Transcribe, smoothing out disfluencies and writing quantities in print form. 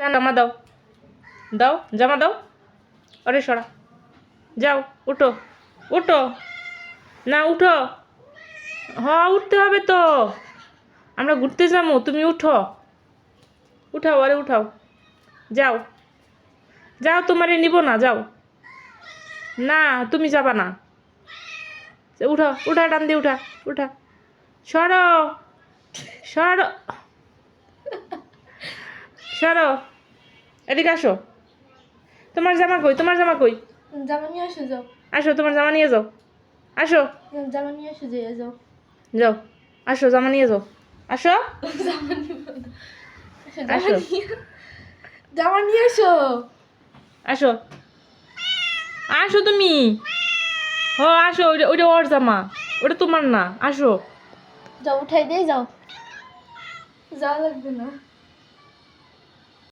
জামা দাও, দাও জামা দাও। আরে সরা, যাও উঠো, উঠো না, উঠো। উঠতে হবে তো, আমরা ঘুরতে যাবো, তুমি উঠো, উঠাও, আরে উঠাও, যাও, যাও, তোমারে নিব না, যাও না, তুমি যাবা না, উঠো, উঠা, টান দিয়ে উঠা, উঠা, সরো, সরো, সরো, এদিকে আসো। তোমার জামা কই, তোমার জামা কই? জামা নিয়ে আসো, যাও। আসো, তোমার জামা নিয়ে যাও, আসো, জামা নিয়ে আসো, যাও যাও। যাও, আসো, জামা নিয়ে যাও, আসো, জামা নিয়ে আসো, জামা নিয়ে আসো। আসো, আসো তুমি। আসো, ওইটা ওইটা ওর জামা, ওটা তোমার না, আসো। যাও উঠাই দিয়ে যাও, যাওয়া লাগবে না।